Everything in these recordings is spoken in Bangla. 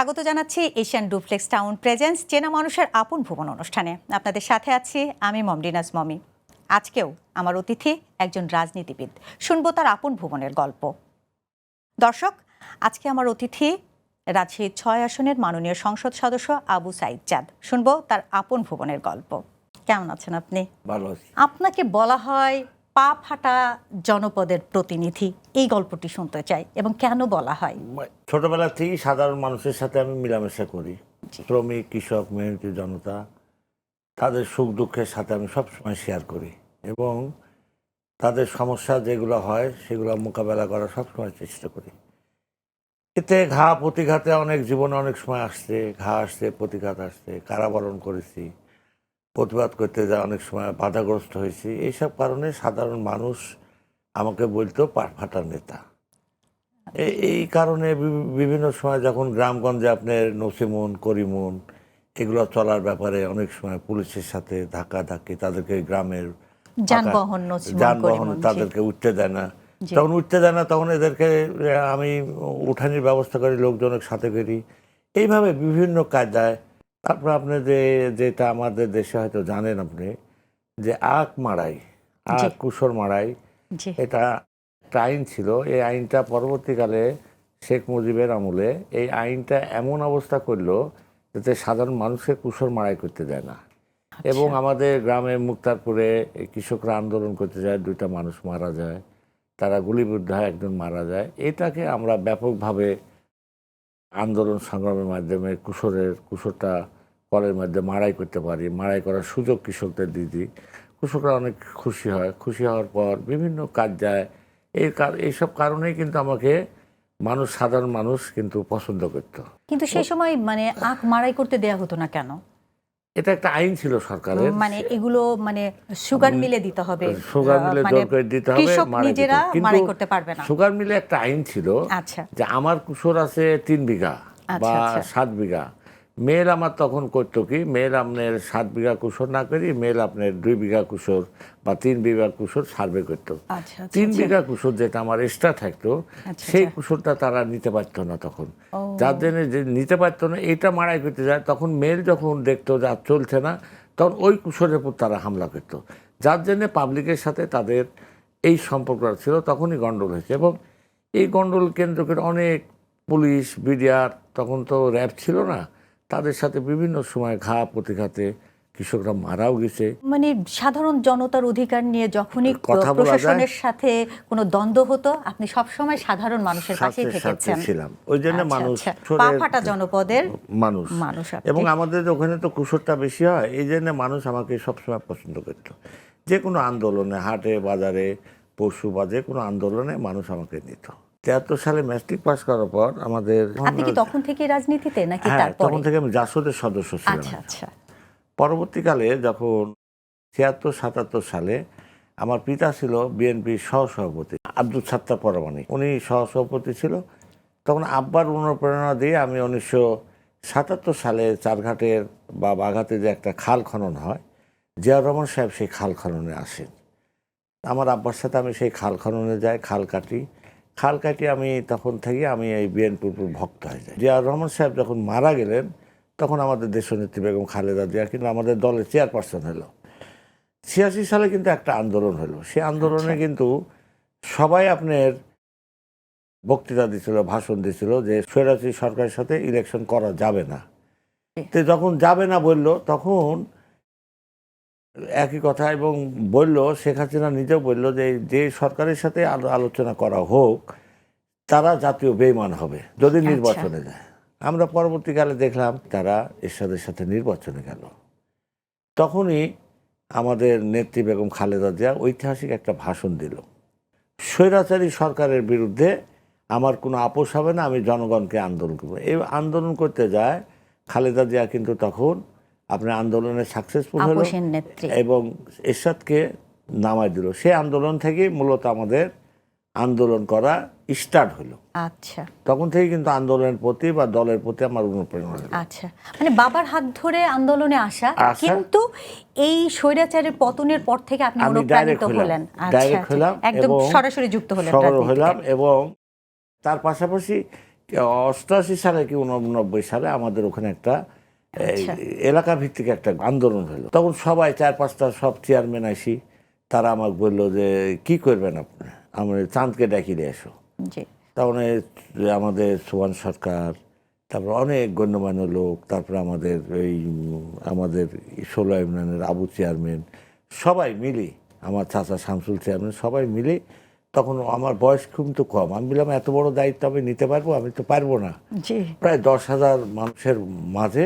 স্বাগত জানাচ্ছি এশিয়ান ডুপ্লেক্স টাউন প্রেজেন্স চেনা মানুষের আপন ভুবন অনুষ্ঠানে। আপনাদের সাথে আছি আমি মমডিনাজ মমি। আজকেও আমার অতিথি একজন রাজনীতিবিদ, শুনবো তার আপন ভুবনের গল্প। দর্শক, আজকে আমার অতিথি রাজশাহী ৬ আসনের মাননীয় সংসদ সদস্য আবু সাইদ চাঁদ। শুনবো তার আপন ভুবনের গল্প। কেমন আছেন আপনি? ভালো আছি। আপনাকে বলা হয় পা ফাটা জনপদের প্রতিনিধি, এই গল্পটি শুনতে চাই এবং কেন বলা হয়? ছোটবেলা থেকেই সাধারণ মানুষের সাথে আমি মেলামেশা করি। শ্রমিক, কৃষক, মেহনতি জনতা, তাদের সুখ দুঃখের সাথে আমি সবসময় শেয়ার করি এবং তাদের সমস্যা যেগুলো হয় সেগুলো মোকাবেলা করার সবসময় চেষ্টা করি। এতে ঘা প্রতিঘাতে অনেক জীবনে অনেক সময় আসছে, ঘা আসছে, প্রতিঘাত আসছে, কারাবরণ করেছি, প্রতিবাদ করতে যা অনেক সময় বাধাগ্রস্ত হয়েছি। এইসব কারণে সাধারণ মানুষ আমাকে বলতো পাট ফাটার নেতা। এই কারণে বিভিন্ন সময় যখন গ্রামগঞ্জে আপনার নসিমন, করিমন এগুলো চলার ব্যাপারে অনেক সময় পুলিশের সাথে ধাক্কাধাক্কি, তাদেরকে গ্রামের যানবাহন তাদেরকে উঠতে দেয় না, তখন উঠতে দেয় না, তখন এদেরকে আমি উঠানির ব্যবস্থা করি, লোকজনের সাথে করি, এইভাবে বিভিন্ন কায়দায়। তারপর আপনি যেটা আমাদের দেশে হয়তো জানেন আপনি, যে আখ মারাই, আখ কুশর মারাই, এটা একটা আইন ছিল। এই আইনটা পরবর্তীকালে শেখ মুজিবের আমলে এই আইনটা এমন অবস্থা করলো যাতে সাধারণ মানুষকে কুশর মারাই করতে দেয় না। এবং আমাদের গ্রামে মুক্তারপুরে কৃষকরা আন্দোলন করতে যায়, 2টা মানুষ মারা যায়, তারা গুলিবিদ্ধ হয়, একজন মারা যায়। এটাকে আমরা ব্যাপকভাবে আন্দোলন সংগ্রামের মাধ্যমে কুশরটা কলের মধ্যে মারাই করতে পারি, মারাই করার সুযোগ কৃষকদের দিয়ে দিই। কৃষকরা অনেক খুশি হয়, খুশি হওয়ার পর বিভিন্ন কাজ যায়। এইসব কারণেই কিন্তু আমাকে সাধারণ মানুষ কিন্তু পছন্দ করত। কিন্তু সেই সময় মানে আখ মারাই করতে দেয়া হতো না কেন? এটা একটা আইন ছিল সরকারের, মানে এগুলো মানে সুগার মিলে দিতে হবে, সুগার মিলে জোর করে দিতে হবে, নিজেরা মারাই করতে পারবে না। সুগার মিলে একটা আইন ছিল যে আমার কুশর আছে 3 বিঘা বা 7 বিঘা, মেল আমার তখন করতো কি, মেল আপনার 7 বিঘা কুশর না করি, মেল আপনার 2 বিঘা কুশর বা 3 বিঘা কুশর সার্ভে করতো। 3 বিঘা কুশর যেটা আমার এক্সট্রা থাকতো, সেই কুশরটা তারা নিতে পারতো না তখন। যার জন্য যে নিতে পারতো না, এটা মারাই করতে যায়, তখন মেল যখন দেখতো যে আর চলছে না, তখন ওই কুশরের উপর তারা হামলা করতো। যার জন্যে পাবলিকের সাথে তাদের এই সম্পর্কটা ছিল, তখনই গন্ডগোল হয়েছে। এবং এই গন্ডগোল কেন্দ্র করে অনেক পুলিশ, বিডিআর, তখন তো র্যাব ছিল না, তাদের সাথে বিভিন্ন সময় ঘা প্রতিঘাতে কৃষকরা মারাও গেছে। মানে সাধারণ জনতার অধিকার নিয়ে যখনই প্রশাসনের সাথে কোনো দ্বন্দ্ব হতো, আপনি সবসময় সাধারণ মানুষের পাশেই থেকেছেন। ছিলাম, ওই জন্য মানুষ পা ফাটা জনপদের মানুষ। এবং আমাদের ওখানে তো কুশরটা বেশি হয়, এই জন্য মানুষ আমাকে সবসময় পছন্দ করত। যে কোনো আন্দোলনে, হাটে বাজারে, পশু বা যে কোনো আন্দোলনে মানুষ আমাকে নিত। 73 সালে ম্যাট্রিক পাস করার পর আমাদের, আপনি কি তখন থেকে রাজনীতিতে নাকি তারপরে? তখন থেকে আমি জাসদের সদস্য ছিলাম। পরবর্তীকালে যখন 76-77 সালে আমার পিতা ছিল বিএনপির সহসভাপতি আব্দুল সাত্তার পরমাণিক, উনি সহসভাপতি ছিল। তখন আব্বার অনুপ্রেরণা দিয়ে আমি 1977 সালে চারঘাটের বা বাঘাতে যে একটা খাল খনন হয়, জিয়াউর রহমান সাহেব সেই খাল খননে আসেন। আমার আব্বার সাথে আমি সেই খাল খননে যাই, খাল কাটি আমি তখন থেকে আমি এই বিএনপির ভক্ত হয়ে যাই। জিয়াউর রহমান সাহেব যখন মারা গেলেন, তখন আমাদের দেশনেত্রী বেগম খালেদা জিয়া কিন্তু আমাদের দলের চেয়ারপারসন হলো। 86 সালে কিন্তু একটা আন্দোলন হলো, সেই আন্দোলনে কিন্তু সবাই আপনার বক্তৃতা দিছিল, ভাষণ দিছিল যে স্বৈরাচারী সরকারের সাথে ইলেকশন করা যাবে না। তো যখন যাবে না বললো, তখন একই কথা এবং বললো, শেখ হাসিনা নিজেও বললো যে সরকারের সাথে আলোচনা করা হোক, তারা জাতীয় বেঈমান হবে যদি নির্বাচনে যায়। আমরা পরবর্তীকালে দেখলাম তারা এরশাদের সাথে নির্বাচনে গেল। তখনই আমাদের নেত্রী বেগম খালেদা জিয়া ঐতিহাসিক একটা ভাষণ দিল, স্বৈরাচারী সরকারের বিরুদ্ধে আমার কোনো আপোষ হবে না, আমি জনগণকে আন্দোলন করবো। এই আন্দোলন করতে যায় খালেদা জিয়া কিন্তু তখন আপনার আন্দোলনে সাকসেসফুল হলো এবং এরশাদকে নামায় দিল। সেই আন্দোলন থেকে মূলত আমাদের আন্দোলন করা স্টার্ট হলো। তখন থেকে কিন্তু আন্দোলনের প্রতি বা দলের প্রতি আমার অনুপ্রেরণা হলো। মানে বাবার হাত ধরে আন্দোলনে আসা, কিন্তু এই স্বৈরাচারের পতনের পর থেকে আপনি অনুপ্রাণিত হলেন, ডাইরেক্ট হলাম, একদম সরাসরি যুক্ত হলেন এবং তার পাশাপাশি 88 সালে কি 89 সালে আমাদের ওখানে একটা আচ্ছা। এলাকা ভিত্তিক একটা আন্দোলন হলো। তখন সবাই 4-5টা সব চেয়ারম্যান আসি, তারা আমাকে বললো যে কি করবেন আপনি, আমাদের চাঁদকে ডাকিয়ে এসো। জি। তখন আমাদের সোহান সরকার, তারপর অনেক গণ্যমান্য লোক, তারপর আমাদের আমাদের 16 ইউনিয়নের আবু চেয়ারম্যান, সবাই মিলে, আমার চাচা শামসুল চেয়ারম্যান, সবাই মিলে। তখন আমার বয়স কিন্তু কম, আমি বললাম এত বড় দায়িত্ব আমি নিতে পারবো? আমি তো পারবো না। জি। প্রায় 10,000 মানুষের মাঝে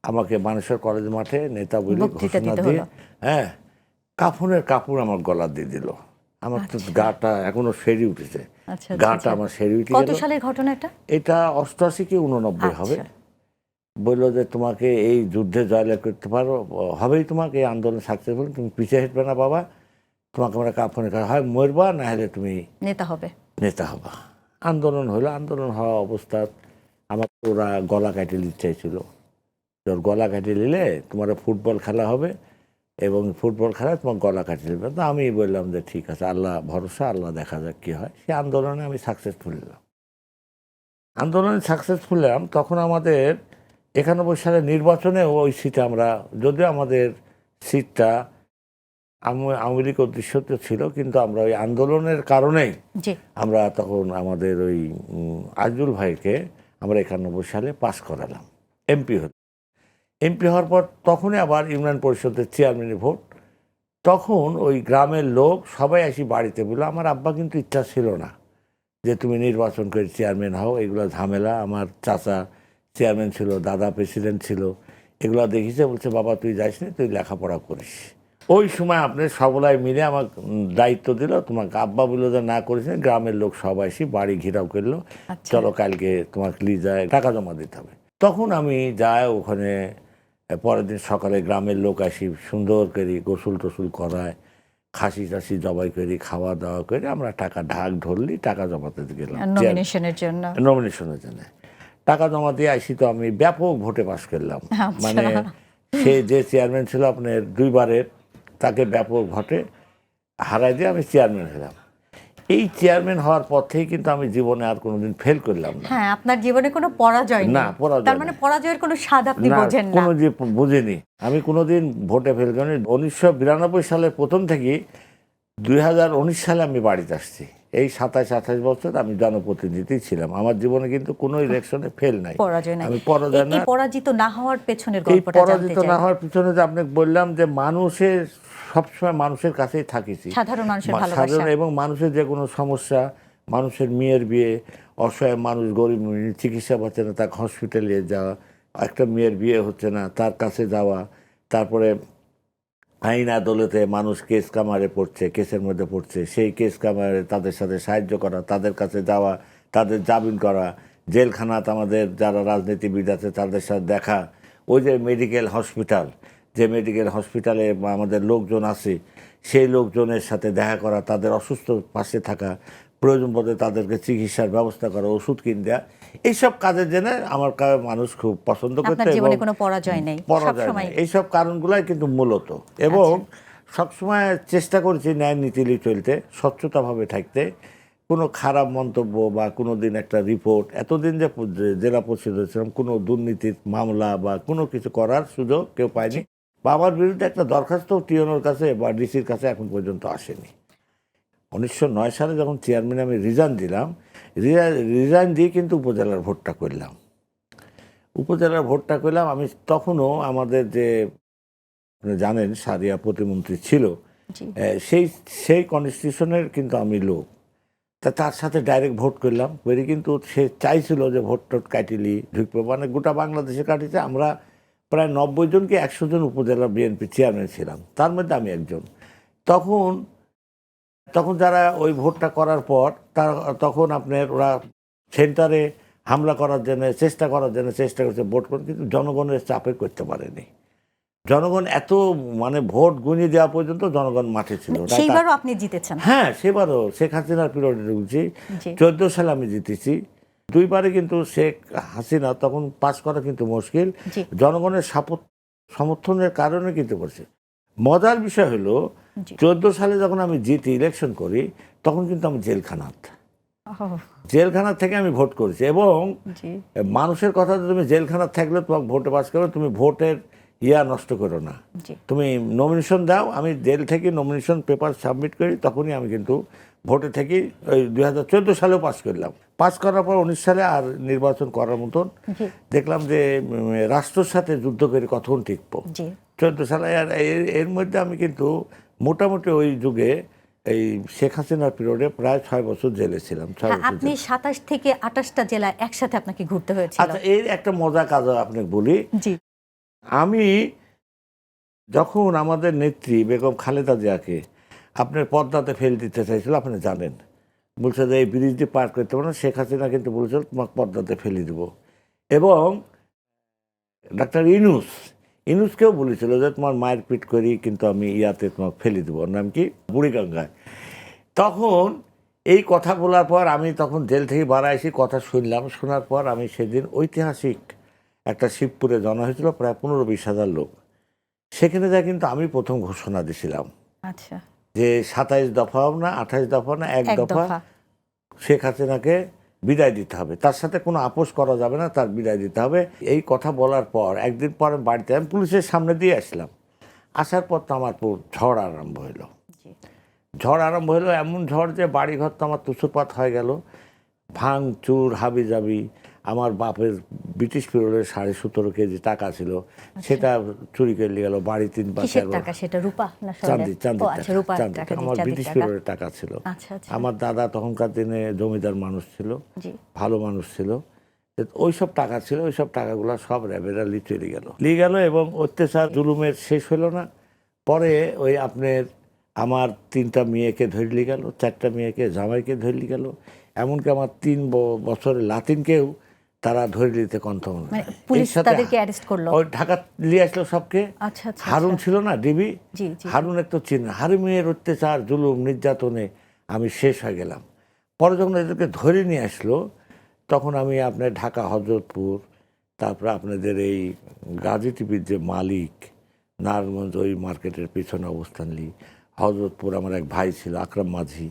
আমাকে মানেশ্বর কলেজ মাঠে নেতা বলে বক্তৃতা ঘোষণা দিতে দিয়ে, হলো। হ্যাঁ, কাফনের কাপড় আমার গলা দিয়ে দিল। আমার তো আচ্ছা। গাটা এখনো সেরে উঠেছে, আচ্ছা, গাটা আমার সেরে উঠে কত গেল। সালের ঘটনা এটা? এটা 88 কি 89 হবে। আচ্ছা। বললো যে তোমাকে এই যুদ্ধে জয়লাভ করতে পারো, হবেই, তোমাকে এই আন্দোলন সাকসেসফুল, তুমি পিছিয়ে হেঁটবে না বাবা, তোমাকে আমরা কাফনে হয় মরবা, না হলে তুমি নেতা হবে। নেতা হবা। আন্দোলন হলো, আন্দোলন হওয়া অবস্থা আমার ওরা গলা কাটিয়ে নিতে চাইছিল। তোর গলা কাটিয়ে নিলে তোমার ফুটবল খেলা হবে এবং ফুটবল খেলায় তোমার গলা কাটিয়ে নেবে। তো আমি বললাম যে ঠিক আছে, আল্লাহ ভরসা, আল্লাহ দেখা যাক কী হয়। সে আন্দোলনে আমি সাকসেসফুল হলাম। আন্দোলনে সাকসেসফুল হলাম, তখন আমাদের 91 সালের নির্বাচনে ওই সিটে আমরা, যদিও আমাদের সিটটা আওয়ামী লীগ অদৃশ্যত ছিল, কিন্তু আমরা ওই আন্দোলনের কারণেই জি। আমরা তখন আমাদের ওই আজিজুল ভাইকে আমরা 91 সালে পাশ করালাম, এমপি হল। এমপি হওয়ার পর তখনই আবার ইউনিয়ন পরিষদের চেয়ারম্যানের ভোট। তখন ওই গ্রামের লোক সবাই আসি বাড়িতে বললো, আমার আব্বা কিন্তু ইচ্ছা ছিল না যে তুমি নির্বাচন করে চেয়ারম্যান হও, এগুলো ঝামেলা। আমার চাচা চেয়ারম্যান ছিল, দাদা প্রেসিডেন্ট ছিল, এগুলো দেখিছে, বলছে বাবা তুই যাইস না, তুই লেখাপড়া করিস। ওই সময় আপনি সবলাই মিলে আমার দায়িত্ব দিল, তোমাকে আব্বা বললো যে না করিস না, গ্রামের লোক সবাই এসে বাড়ি ঘিরাও করলো, আচ্ছা। চলো কালকে তোমাকে লিজায় টাকা জমা দিতে হবে। তখন আমি যাই ওখানে, পরের দিন সকালে গ্রামের লোক আসি, সুন্দর করে গোসল টোসল করায়, খাসি টাসি জবাই করি, খাওয়া দাওয়া করে আমরা টাকা ঢাক ঢললি টাকা জমাতে গেলাম নমিনেশনের জন্য। নমিনেশনের জন্য। টাকা জমা দিয়ে আসি, তো আমি ব্যাপক ভোটে পাশ করলাম। আচ্ছা। মানে সে যে চেয়ারম্যান ছিল আপনার 2 বারের, তাকে ব্যাপক ভোটে হারাই দিয়ে আমি চেয়ারম্যান হলাম। এই চেয়ারম্যান হওয়ার পর থেকে কিন্তু আমি জীবনে আর কোনোদিন ফেল করলাম না। হ্যাঁ, আপনার জীবনে কোনো পরাজয় নেই। না, পরাজয় তার মানে নেই। পরাজয়ের কোনো স্বাদ আপনি না, বোঝেন না। কোনো যে বুঝিনি, আমি কোনোদিন ভোটে ফেল করিনি। 1992 সালের প্রথম থেকে 2019 সালে আমি বাড়িতে আসছি। এই 27-28 বছর আমি জনপ্রতিনিধি ছিলাম। আমার জীবনে কিন্তু কোনো ইলেকশনে ফেল নাই, পরাজয় নাই। আমি পরাজয় এই না। পরাজিত না হওয়ার পেছনের এই গল্পটা জানতে পরাজিত চাই। না হওয়ার পিছনে যে আপনাকে বললাম যে মানুষের সবসময় মানুষের কাছেই থাকিছি, সাধারণ মানুষের ভালোবাসা। সাধারণ, এবং মানুষের যে কোনো সমস্যা, মানুষের মেয়ের বিয়ে, অসহায় মানুষ, গরিব চিকিৎসা পাচ্ছে না, তাকে হসপিটালে যাওয়া, একটা মেয়ের বিয়ে হচ্ছে না তার কাছে যাওয়া, তারপরে আইন আদালতে মানুষ কেস কামারে পড়ছে, কেসের মধ্যে পড়ছে, সেই কেস কামারে তাদের সাথে সাহায্য করা, তাদের কাছে যাওয়া, তাদের জামিন করা, জেলখানাতে আমাদের যারা রাজনীতিবিদ আছে তাদের সাথে দেখা, ওই যে মেডিকেল হসপিটাল, যে মেডিকেল হসপিটালে আমাদের লোকজন আছে, সেই লোকজনের সাথে দেখা করা, তাদের অসুস্থ পাশে থাকা, প্রয়োজন পড়ে তাদেরকে চিকিৎসার ব্যবস্থা করা, ওষুধ কিনে দেওয়া, এইসব কাজের জন্য আমার মানুষ খুব পছন্দ করতে। আপনার জীবনে কোনো পরাজয় নেই, পরাজয় নেই, এইসব কারণগুলাই কিন্তু মূলত। এবং সবসময় চেষ্টা করেছি ন্যায় নীতিলি চলতে, স্বচ্ছতাভাবে থাকতে, কোনো খারাপ মন্তব্য বা কোনো দিন একটা রিপোর্ট, এতদিন যে জেলা পরিষদ হয়েছিলাম, কোনো দুর্নীতির মামলা বা কোনো কিছু করার সুযোগ কেউ পায়নি, বা আমার বিরুদ্ধে একটা দরখাস্ত টিওনোর কাছে বা ডিসির কাছে এখন পর্যন্ত আসেনি। 1909 সালে যখন চেয়ারম্যান আমি রিজাইন দিলাম, রিজাইন দিয়ে কিন্তু উপজেলার ভোটটা করলাম। উপজেলার ভোটটা করলাম আমি, তখনও আমাদের যে জানেন সারিয়া প্রতিমন্ত্রী ছিল, সেই কনস্টিটিউশনের কিন্তু আমি লোক, তার সাথে ডাইরেক্ট ভোট করলাম করে, কিন্তু সে চাইছিল যে ভোট টোট কাটিলি ঢুকবে, মানে গোটা বাংলাদেশে কাটিছে। আমরা প্রায় 90 জনকে 100 জন উপজেলা বিএনপি চেয়ারম্যান ছিলাম, তার মধ্যে আমি একজন। তখন যারা ওই ভোটটা করার পর তখন আপনার ওরা সেন্টারে হামলা করার জন্য চেষ্টা করছে, ভোট করে, কিন্তু জনগণের চাপে করতে পারেনি। জনগণ এত মানে ভোট গুঁজে দেওয়া পর্যন্ত জনগণ মাঠে ছিল। সেইবারও আপনি জিতেছেন? হ্যাঁ, সেবারও শেখ হাসিনার পিরিয়ডে ঢুকছি। 14 সালে আমি জিতেছি। 2 বারে কিন্তু শেখ হাসিনা তখন পাস করা কিন্তু মুশকিল, জনগণের সমর্থনের কারণে কিন্তু করছে। মজার বিষয় হলো 14 সালে যখন আমি জিতি ইলেকশন করি, তখন কিন্তু আমি জেলখানাত। ওহ, জেলখানা থেকে আমি ভোট করেছি এবং জি মানুষের কথা, তুমি জেলখানা থাকলে তোমাকে ভোটে পাস করো, তুমি ভোটের নষ্ট করো না, জি তুমি নমিনেশন দাও। আমি জেল থেকে নমিনেশন পেপার সাবমিট করি, তখনই আমি কিন্তু ভোটে থেকে ওই 2014 সালেও পাস করলাম। পাস করার পর 19 সালে আর নির্বাচন করার মতন জি দেখলাম যে রাষ্ট্রের সাথে যুদ্ধ করে কতক্ষণ টিকবো। জি 14 সালে আর এর মধ্যে আমি কিন্তু মোটামুটি ওই যুগে এই শেখ হাসিনার পিরিয়ডে প্রায় 6 বছর জেলে ছিলাম। 6 হ্যাঁ, বছর আপনি জেলে। 27 থেকে 28টা জেলা একসাথে আপনাকে ঘুরতে হয়েছিল। আচ্ছা, এই একটা মজা কাজ আপনাকে বলি। জি আমি যখন আমাদের নেত্রী বেগম খালেদা জিয়াকে আপনার পদ্মাতে ফেলে দিতে চাইছিল, আপনি জানেন, বলছে যে এই ব্রিজ দিয়ে পার করতে পারো না, শেখ হাসিনা কিন্তু বলছিল তোমাকে পদ্মাতে ফেলে দেব। এবং ডাক্তার ইনুসকেও বলেছিল যে তোমার মায়ের পিট করি কিন্তু আমি ইয়াতে তোমাকে ফেলে দেবো, ওর নাম কি, বুড়িগঙ্গায়। তখন এই কথা বলার পর আমি তখন জেল থেকে বাড়া এসে কথা শুনলাম, শোনার পর আমি সেদিন ঐতিহাসিক একটা শিবপুরে জমা হয়েছিল প্রায় 15-20 হাজার লোক। সেখানে যা কিন্তু আমি প্রথম ঘোষণা দিয়েছিলাম আচ্ছা, যে 27 দফাও না, 28 দফা না, এক এক দফা দফা। শেখ হাসিনাকে বিদায় দিতে হবে, তার সাথে কোনো আপোষ করা যাবে না, তার বিদায় দিতে হবে। এই কথা বলার পর একদিন পর আমি বাড়িতে, আমি পুলিশের সামনে দিয়ে আসলাম। আসার পর তো আমার ঝড় আরম্ভ হলো। জি ঝড় আরম্ভ হলো, এমন ঝড় যে বাড়িঘর তো আমার তুষুরপাত হয়ে গেল, ভাঙচুর হাবিজাবি। আমার বাপের ব্রিটিশ পিরিয়ডের 17.5 কেজি টাকা ছিল, সেটা চুরি করে নিয়ে গেল। বাড়ি 3-5 কিসের টাকা সেটা, রূপা না চাঁদি, স্বর্ণের? চাঁদি ও আচ্ছা, রূপার চাঁদি। টাকা, জি, আমার চাঁদির ব্রিটিশ টাকা। পিরিয়ডের টাকা ছিল। আচ্ছা আচ্ছা আমার দাদা তখনকার দিনে জমিদার মানুষ ছিল, জি ভালো মানুষ ছিল। ওই সব টাকা ছিল, ওই সব টাকাগুলো সব র্যাবেরা লিয়ে গেল এবং অত্যাচার জুলুমের শেষ হলো না। পরে ওই আপনার আমার 3টা মেয়েকে ধরে নিয়ে গেল, 4টা মেয়েকে, জামাইকে ধরে নিয়ে গেল, এমনকি আমার 3 বছরের লাতিনকেও তারা ধরে নিতে কন্ঠম না। মানে পুলিশ তাদেরকে অ্যারেস্ট করলো? ওই ঢাকা নিয়ে আসলো সবকে। আচ্ছা আচ্ছা হারুন আচ্ছা। ছিল না ডিবি, জি জি হারুনের তো চিহ্ন। হারুনের অত্যাচার জুলুম নির্যাতনে আমি শেষ হয়ে গেলাম। পরে যখন এদেরকে ধরে নিয়ে আসলো, তখন আমি আপনার ঢাকা হজরতপুর, তারপরে আপনাদের এই গাজী টিভির যে মালিক, নারায়ণগঞ্জ ওই মার্কেটের পিছনে অবস্থান নিই, হজরতপুর আমার এক ভাই ছিল আকরাম মাঝি,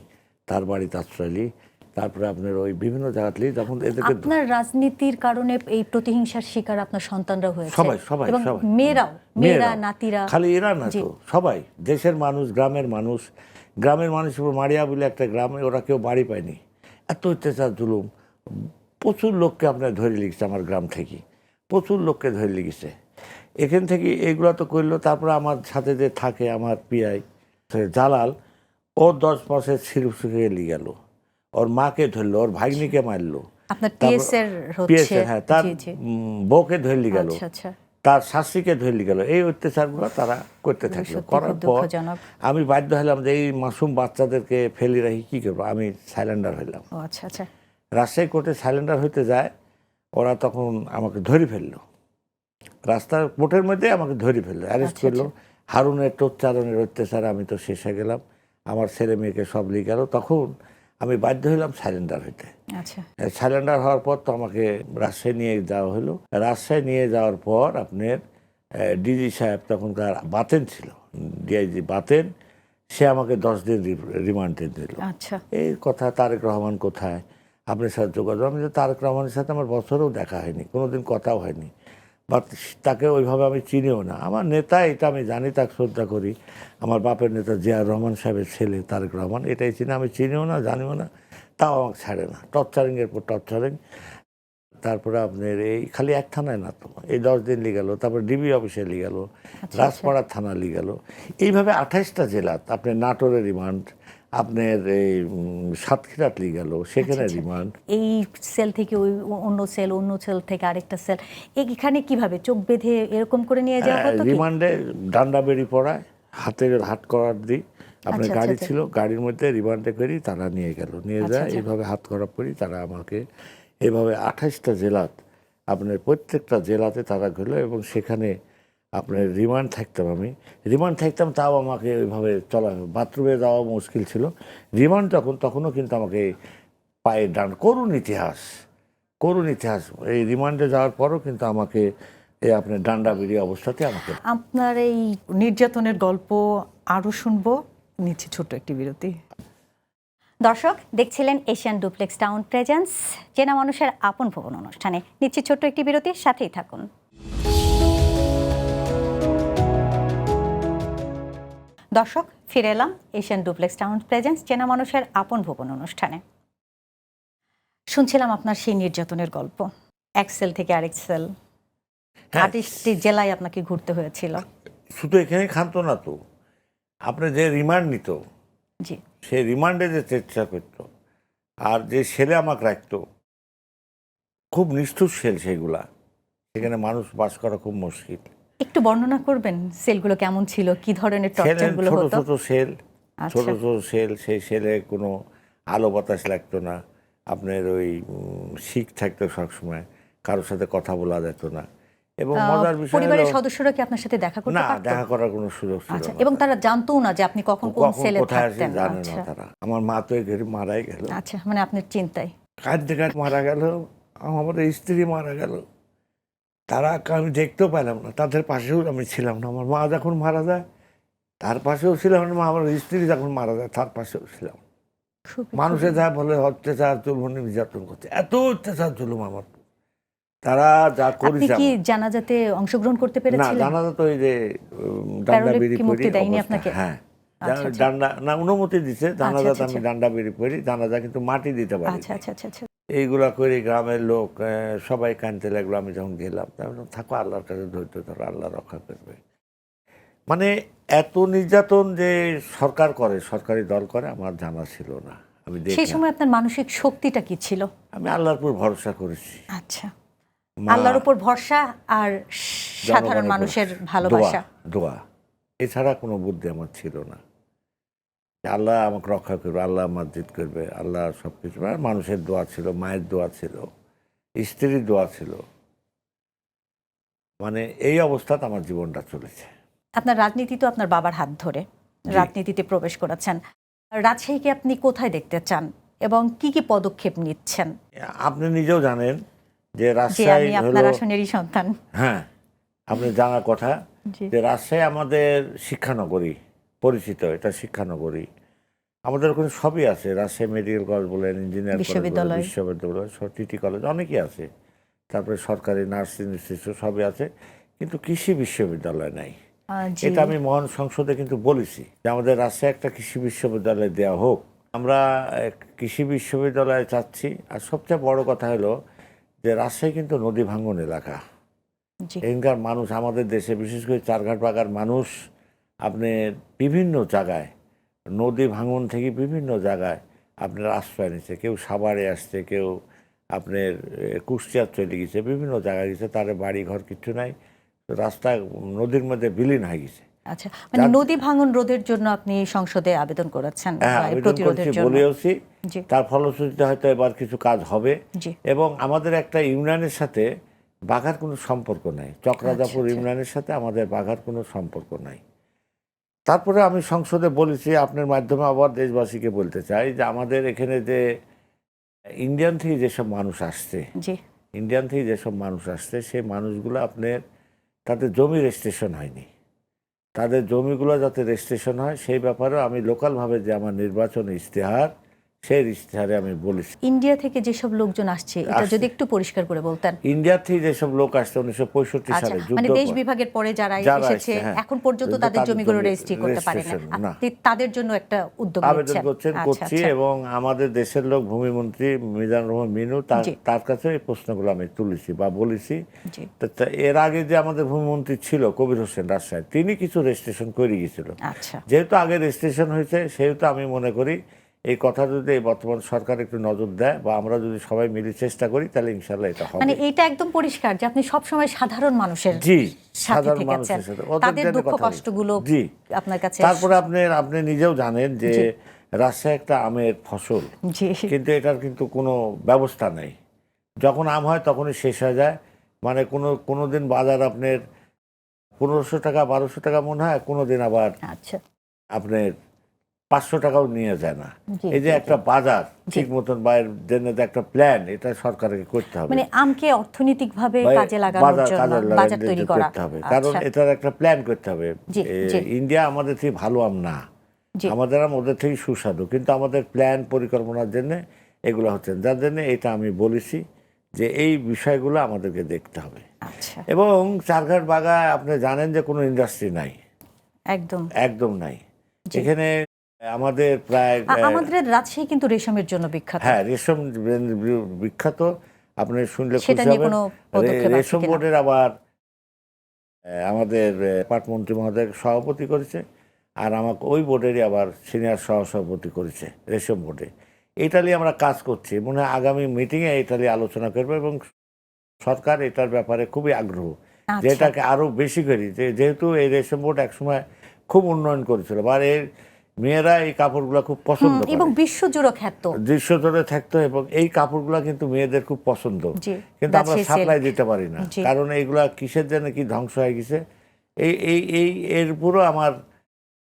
তার বাড়িতে আশ্রয় নিই, তারপরে আপনার ওই বিভিন্ন জায়গাতেই যখন এদেরকে আপনার রাজনীতির কারণে এই প্রতিহিংসার শিকার আপনার সন্তানরা হয়েছে, সবাই সবাই এবং সবাই মেয়েরা মেয়েরাও। নাতিরা। খালি এরা না জি। তো, সবাই দেশের মানুষ, গ্রামের মানুষ। গ্রামের মানুষ মারিয়া বলে একটা গ্রামে, ওরা কেউ বাড়ি পায়নি, এত অত্যাচার জুলুম। প্রচুর লোককে আপনার ধরে লিখছে আমার গ্রাম থেকে, প্রচুর লোককে ধরে লিখেছে। এখান থেকে এইগুলো তো করলো। তারপরে আমার সাথে যে থাকে আমার পিআই জালাল, ও 10 মাসের সিরুপ শুকিয়ে নিয়ে গেল, ওর মাকে ধরলো, ওর ভাগ্নিকে মারলো, আপনার টিএস এর পিএস হচ্ছে। হ্যাঁ, তার জি জি বউকে ধরে নিয়ে গেল, আচ্ছা আচ্ছা। তার শাস্তিকে ধরে গেল। এই অত্যাচারগুলো তারা করতে থাকলো। সত্যি করার খুব পর দুঃখজনক। আমি বাধ্য হলাম যে এই মাসুম বাচ্চাদেরকে ফেলে রাখি কী করবো, আমি সাইলেন্ডার হইলাম। ও আচ্ছা আচ্ছা। রাজশাহী কোর্টে সাইলেন্ডার হইতে যায়, ওরা তখন আমাকে ধরে ফেললো, রাস্তার কোর্টের মধ্যে আমাকে ধরে ফেললো, অ্যারেস্ট আচ্ছা, করলো। হারুনের টোচ্চারণের অত্যাচারে আমি তো শেষ হয়ে গেলাম, আমার ছেলে মেয়েকে সব নিয়ে গেল। তখন আমি বাধ্য হইলাম সাইলেন্ডার হইতে। আচ্ছা সাইলেন্ডার হওয়ার পর তো আমাকে রাজশাহী নিয়ে যাওয়া হলো। রাজশাহী নিয়ে যাওয়ার পর আপনার ডিজি সাহেব তখনকার বাতেন ছিল, ডিআইজি বাতেন, সে আমাকে 10 দিন রিমান্ডে দিল। আচ্ছা এই কথা, তারেক রহমান কোথায়, আপনার সাথে যোগাযোগ। আমি তো তারেক রহমানের সাথে আমার বছরেও দেখা হয়নি, কোনোদিন কথাও হয়নি, বা তাকে ওইভাবে আমি চিনিও না। আমার নেতা, এটা আমি জানি, তাকে শ্রদ্ধা করি। আমার বাপের নেতা জিয়াউর রহমান সাহেবের ছেলে তারেক রহমান, এটাই চিনি, আমি চিনিও না, জানিও না। তাও আমাকে ছাড়ে না, টর্চারিংয়ের পর টর্চারিং। তারপরে আপনার এই খালি এক থানায় না তো, এই 10 দিন লিয়ে গেল, তারপর ডিবি অফিসে লিয়ে গেল, রাজপাড়া থানা লিয়ে গেল। এইভাবে 28টা জেলাত আপনার নাটোরের রিমান্ড, আপনার এই সাতক্ষীরাত লিয়ে গেল, সেখানে রিমান্ড। এই সেল থেকে ওই অন্য সেল থেকে আরেকটা সেল, এখানে কিভাবে চোখ বেঁধে এরকম করে নিয়ে যাওয়া হতো কি? রিমান্ডে ডান্ডা বেরি পড়ায়, হাত করার দিই, আপনার আচ্ছা, গাড়ি আচ্ছা। ছিল, গাড়ির মধ্যে রিমান্ডে করি, তারা নিয়ে গেল, নিয়ে আচ্ছা, যায় আচ্ছা। এইভাবে হাত করাপ করি তারা আমাকে। এভাবে 28টা জেলাত, আপনার প্রত্যেকটা জেলাতে তারা গেল এবং সেখানে আপনার রিমান্ড থাকতাম। আমি রিমান্ড থাকতাম, তাও আমাকে ওইভাবে চলা, বাথরুমে যাওয়া মুশকিল ছিল। রিমান্ড তখনও কিন্তু আমাকে পায়ে করুণ ইতিহাস। এই রিমান্ডে যাওয়ার পরও কিন্তু আমাকে এই আপনার ডান্ডা বেরিয়ে অবস্থাতে আমাকে। আপনার এই নির্যাতনের গল্প আরও শুনবো, নিচ্ছি ছোট্ট একটি বিরতি। দর্শক দেখছিলেন এশিয়ান ডুপ্লেক্স টাউন প্রেজেন্স চেনা মানুষের আপন ভুবন অনুষ্ঠানে। নিচ্ছি ছোট্ট একটি বিরতির সাথেই থাকুন। দর্শক ফিরে এলাম এশিয়ান ডুপ্লেক্স টাউন প্রেজেন্স চেনা মানুষের আপন ভুবন অনুষ্ঠানে। শুনছিলাম আপনার সেই নির্যাতনের গল্প, এক্সেল থেকে আরেক সেল, হ্যাঁ। 28টি জেলায় আপনাকে ঘুরতে হয়েছিল। শুধু এখানে খানতো না তো, আপনি যে রিমান্ড নিত জি, সেই রিমান্ডে যে চেষ্টা করতো, আর যে সেলে আমাকে রাখতো, খুব নিষ্ঠুর সেল সেগুলা। সেখানে মানুষ বাস করা খুব মুশকিল। একটু বর্ণনা করবেন সেলগুলো কেমন ছিল, কি ধরনের টর্চারগুলো ছোট হতো? ছোট সেল, আচ্ছা। ছোট ছোট সেল। সেই সেলে কোনো আলো বাতাস লাগতো না, আপনার ওই শিক থাকতো সবসময়, কারোর সাথে কথা বলা যেত না। এবং মজার বিষয় পরিবারের হলো, সদস্যরা কি আপনার সাথে দেখা করতে না, পারতো? দেখা করার কোনো সুযোগ ছিল আচ্ছা, না। এবং তারা জানতো না যে আপনি কখন কোন কখন সেলে কোথায় আসে থাকতেন? জানে না আচ্ছা তারা। আমার মা তো এই ঘরে মারাই গেল, আচ্ছা, মানে আপনার চিন্তায়। কাঁদতে কাঁদতে মারা গেল। আমার স্ত্রী মারা গেল, তারা আমি দেখতেও পেলাম না, তাদের পাশেও আমি ছিলাম না। আমার মা যখন মারা যায় তার পাশেও ছিলাম না, আমার স্ত্রী যখন মারা যায় তার পাশেও ছিলাম। খুবই মানুষে যা বলে অত্যাচার জুলুম নির্যাতন করতে, এত অত্যাচার জুলুম আমার তারা যা আপনি করেছে কি আমার। জানাজাতে অংশগ্রহণ করতে না, পেরেছিলেন? জানাজা তো এই যে ডান্ডা প্যারোলে বিড়ি কি পরি মুক্তি দেয়নি অবস্থা। আপনাকে? হ্যাঁ, আচ্ছা, আচ্ছা। ডান্ডা না, অনুমতি দিছে জানাজাতে আচ্ছা, আমি আচ্ছা। ডান্ডা বিড়ি পরি, জানাজা কিন্তু মাটি দিতে পারি। আচ্ছা আচ্ছা আচ্ছা আচ্ছা। এইগুলা করে গ্রামের লোক সবাই কানতে লাগলো। আমি যখন গেলাম, আমি বললাম, থাকো, আল্লাহর কাছে ধৈর্য ধরো, আল্লাহ রক্ষা করবে। মানে এত নির্যাতন যে সরকার করে, সরকারি দল করে, আমার জানা ছিল না। আমি সেই দেখলাম, সময় আপনার মানসিক শক্তিটা কি ছিল? আমি আল্লাহর উপর ভরসা করেছি। আচ্ছা, মা, আল্লাহর উপর ভরসা আর সাধারণ জনগণের মানুষের ভরসা, ভালোবাসা। দোয়া, এছাড়া কোনো বুদ্ধি আমার ছিল না। আল্লাহ আমাকে রক্ষা করবে, আল্লাহ মাসজিদ করবে, আল্লাহ সব কিছু। আর মানুষের দোয়া ছিল, মায়ের দোয়া ছিল, স্ত্রীর দোয়া ছিল। মানে এই অবস্থাতে আমার জীবনটা চলেছে। আপনার রাজনীতি তো আপনার বাবার হাত ধরে রাজনীতিতে প্রবেশ করেছেন। রাজশাহীকে আপনি কোথায় দেখতে চান এবং কি কি পদক্ষেপ নিচ্ছেন? আপনি নিজেও জানেন যে যে রাজশাহী আমি হলো, আপনার আসনেরই সন্তান। হ্যাঁ, আপনি জানার কথা জি, যে রাজশাহী আমাদের শিক্ষানগরী পরিচিত, এটা শিক্ষানগরী। আমাদের ওখানে সবই আছে, রাজশাহী মেডিকেল কলেজ বলেন, ইঞ্জিনিয়ার কলেজ বলেন, বিশ্ববিদ্যালয়। বিশ্ববিদ্যালয়, টিটি কলেজ, অনেকই আছে। তারপরে সরকারি নার্সিং ইনস্টিটিউট সবই আছে, কিন্তু কৃষি বিশ্ববিদ্যালয় নাই। জি, এটা আমি মহান সংসদে কিন্তু বলেছি যে আমাদের রাজশাহী একটা কৃষি বিশ্ববিদ্যালয় দেওয়া হোক। আমরা কৃষি বিশ্ববিদ্যালয় চাচ্ছি। আর সবচেয়ে বড় কথা হলো যে রাজশাহী কিন্তু নদী ভাঙ্গন এলাকা। জি, এখানকার মানুষ, আমাদের দেশে বিশেষ করে চারঘাট বাগার মানুষ, আপনি বিভিন্ন জায়গায় নদী ভাঙন থেকে বিভিন্ন জায়গায় আপনার আশ্রয় নিচ্ছে। কেউ সাভারে আসছে, কেউ আপনার কুষ্টিয়ার চলে গেছে, বিভিন্ন জায়গায় গেছে, তার বাড়ি ঘর কিছু নাই, রাস্তা নদীর মধ্যে বিলীন হয়ে গেছে। আচ্ছা, মানে নদী ভাঙন রোধের জন্য আপনি সংসদে আবেদন করেছেন হ্যাঁ, বা আবেদন প্রতিরোধের করেছি, জন্য? বলেওছি। জি, তার ফলশ্রুতিতে হয়তো এবার কিছু কাজ হবে। জি, এবং আমাদের একটা ইউনিয়নের সাথে বাঘার কোনো সম্পর্ক নাই, চক্রাজাপুর আচ্ছা। ইউনিয়নের সাথে আমাদের বাঘার কোনো সম্পর্ক নাই। তারপরে আমি সংসদে বলেছি, আপনার মাধ্যমে আবার দেশবাসীকে বলতে চাই যে আমাদের এখানে যে ইন্ডিয়ান থেকে যেসব মানুষ আসছে, জি, ইন্ডিয়ান থেকে যেসব মানুষ আসছে, সেই মানুষগুলো আপনার, তাদের জমি রেজিস্ট্রেশন হয়নি। তাদের জমিগুলো যাতে রেজিস্ট্রেশন হয় সেই ব্যাপারেও আমি লোকালভাবে যে আমার নির্বাচন ইশতেহার, সেই ইশতেহারে আমি বলেছি। ইন্ডিয়া থেকে যেসব লোকজন আসছে এটা আসছে। যদি একটু পরিষ্কার করে বলতেন। ইন্ডিয়া থেকে যেসব লোক আসছে 1965 আচ্ছা, সালে মানে যুদ্ধ দেশ বিভাগের পরে যারা যারা এসেছে আসছে, হ্যাঁ, এখন পর্যন্ত কিন্তু তাদের তাদের জমিগুলো জমি রেজিস্ট্রি করতে পারে না, registration না। আপনি তাদের জন্য একটা উদ্যোগ আবেদন নিচ্ছেন। করছি। আচ্ছা, এবং আমাদের দেশের লোক ভূমিমন্ত্রী মিজানুর রহমান মিনু, জি। তার কাছে এই প্রশ্নগুলো আমি তুলেছি বা বলেছি। জি, তা এর আগে যে আমাদের ভূমিমন্ত্রী ছিল কবির হোসেন রাজশাহী, তিনি কিছু রেজিস্ট্রেশন করে গিয়েছিল। আচ্ছা, যেহেতু আগে রেজিস্ট্রেশন হয়েছে, সেহেতু আমি মনে করি এই কথা যদি এই বর্তমান সরকার একটু নজর দেয় বা আমরা যদি সবাই মিলে চেষ্টা করি, তাহলে ইনশাল্লাহ এটা হবে। মানে এটা একদম পরিষ্কার যে আপনি সব সময় সাধারণ মানুষের জি, সাথে সাধারণ থেকেছেন, মানুষের সাথে ওদের তাদের জন্য দুঃখ কথা বলি। কষ্টগুলো জি, আপনার কাছে। তারপরে আপনি নিজেও জানেন যে জি। রাজশাহী একটা আমের ফসল, জি, কিন্তু এটার কিন্তু কোনো ব্যবস্থা নেই। যখন আম হয় তখনই শেষ হয়ে যায়। মানে কোনো দিন বাজার আপনার 1500 টাকা 1200 টাকা মনে হয়, কোনো দিন আবার আচ্ছা, আপনার 500 টাকাও নিয়ে যায় না। জি, এই যে জি, একটা বাজার ঠিক মতন বাইরের জন্য যে একটা প্ল্যান, এটা সরকারকে করতে হবে। মানে আমকে অর্থনৈতিকভাবে বা কাজে লাগানোর জন্য কাজে বাজার তৈরি করা করতে হবে, কারণ আচ্ছা, এটার একটা প্ল্যান করতে হবে। জি, জি। ইন্ডিয়া আমাদের থেকে ভালো আম না, জি। আমাদের ওদের থেকে সুস্বাদু, কিন্তু আমাদের প্ল্যান পরিকল্পনার জন্য এগুলো হচ্ছে না। যার জন্য এটা আমি বলেছি যে এই বিষয়গুলো আমাদেরকে দেখতে হবে। আচ্ছা, এবং চারঘাট বাগায় আপনি জানেন যে কোনো ইন্ডাস্ট্রি নাই, একদম। একদম নাই। জি। এখানে আমাদের প্রায় আমাদের রাজশাহী কিন্তু রেশমের জন্য বিখ্যাত। হ্যাঁ, রেশম বিখ্যাত। আপনি শুনলে সেটা খুশি নিয়ে হবেন। কোনো পদক্ষেপ আছে রেশম কিনা? বোর্ডের আবার আমাদের পাটমন্ত্রী মহোদয় সভাপতি করেছে, আর আমাকে ওই বোর্ডেরই আবার সিনিয়র সহসভাপতি করেছে রেশম বোর্ডে। এটা নিয়ে আমরা কাজ করছি, মনে হয় আগামী মিটিংয়ে এটা নিয়ে আলোচনা করবো, এবং সরকার এটার ব্যাপারে খুবই আগ্রহ যে আচ্ছা। এটাকে আরও বেশি করি, যেহেতু এই রেশম বোর্ড একসময় খুব উন্নয়ন করেছিল, বা এর মেয়েরা এই কাপড়গুলো খুব পছন্দ করে এবং বিশ্বজুড়ে খ্যাত। দৃশ্য ধরে থাকতো, এবং এই কাপড়গুলো কিন্তু মেয়েদের খুব পছন্দ, জি। কিন্তু আমরা রাজশাহী সাপ্লাই silk। দিতে পারি না, জি। কারণ এইগুলা কিসের জন্য কি ধ্বংস হয়ে গেছে। এই এই এই এর পুরো আমার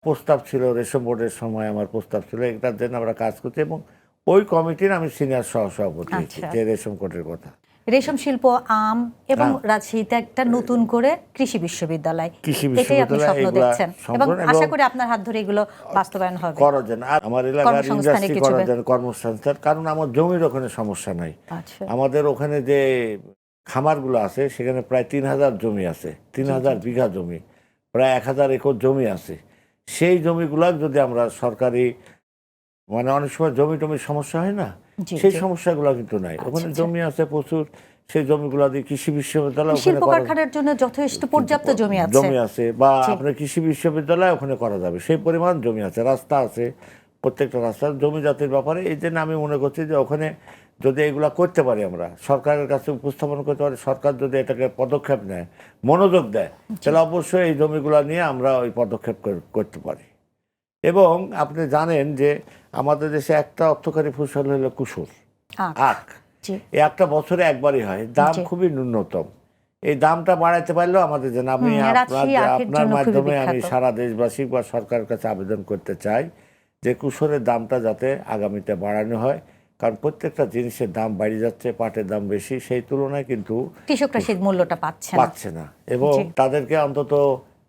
প্রস্তাব ছিল, রেশম বোর্ডের সময় আমার প্রস্তাব ছিল, এটার জন্য আমরা কাজ করছি, এবং ওই কমিটির আমি সিনিয়র সহসভাপতি হয়েছি, আচ্ছা। যে রেশম কোর্টের কথা। রেশম শিল্প, আম এবং হ্যাঁ। রাজশাহীতে একটা নতুন করে কৃষি বিশ্ববিদ্যালয়, কৃষি এটাই আপনি বিশ্ববিদ্যালয় স্বপ্ন এগুলা দেখছেন, এবং সম্পূর্ণ, আশা এবং করি আপনার হাত ধরে এগুলো বাস্তবায়ন হবে। করার জন্য, আর আমার এলাকার কর্মসংস্থানের ইন্ডাস্ট্রি কিছু করার জন্য কর্মসংস্থান, কারণ আমার জমির ওখানে সমস্যা নাই। আচ্ছা। আমাদের ওখানে যে খামারগুলো আছে সেখানে প্রায় 3,000 জমি আছে, 3,000 বিঘা জমি, প্রায় 1,000 একর জমি আছে। সেই জমিগুলো যদি আমরা সরকারি, মানে অনেক সময় জমি টমির সমস্যা হয় না, জি, সেই জি। সমস্যাগুলো কিন্তু নাই। ওখানে আচ্ছা। জমি আছে প্রচুর, সেই জমিগুলো দিয়ে কৃষি বিশ্ববিদ্যালয় ওখানে শিল্প করা, কারখানার জন্য যথেষ্ট পর্যাপ্ত জমি আছে। জমি আছে, বা জি। আপনার কৃষি বিশ্ববিদ্যালয় ওখানে করা যাবে, সেই পরিমাণ জমি আছে, রাস্তা আছে, প্রত্যেকটা রাস্তার জমি জাতির ব্যাপারে। এই জন্য আমি মনে করছি যে ওখানে যদি এগুলা করতে পারি, আমরা সরকারের কাছে উপস্থাপন করতে পারি, সরকার যদি এটাকে পদক্ষেপ নেয়, মনোযোগ দেয়, তাহলে অবশ্যই এই জমিগুলো নিয়ে আমরা ওই পদক্ষেপ করতে পারি। এবং আপনি জানেন যে আমাদের দেশে একটা অর্থকারী ফসল হলো কুসুর, আখ। জি। এই একটা বছরে একবারই হয়, দাম জি। খুবই ন্যূনতম। এই দামটা বাড়াইতে পারলেও আমাদের জন্য, আমি রাজশাহী আখের আপনার জন্য খুবই মাধ্যমে আমি বিখ্যাত। সারা দেশবাসী বা সরকারের কাছে আবেদন করতে চাই যে কুসুরের দামটা যাতে আগামীতে বাড়ানো হয়, কারণ প্রত্যেকটা জিনিসের দাম বেড়ে যাচ্ছে, পাটের দাম বেশি, সেই তুলনায় কিন্তু কৃষকরা সেই মূল্যটা পাচ্ছে না, এবং জি। তাদেরকে অন্তত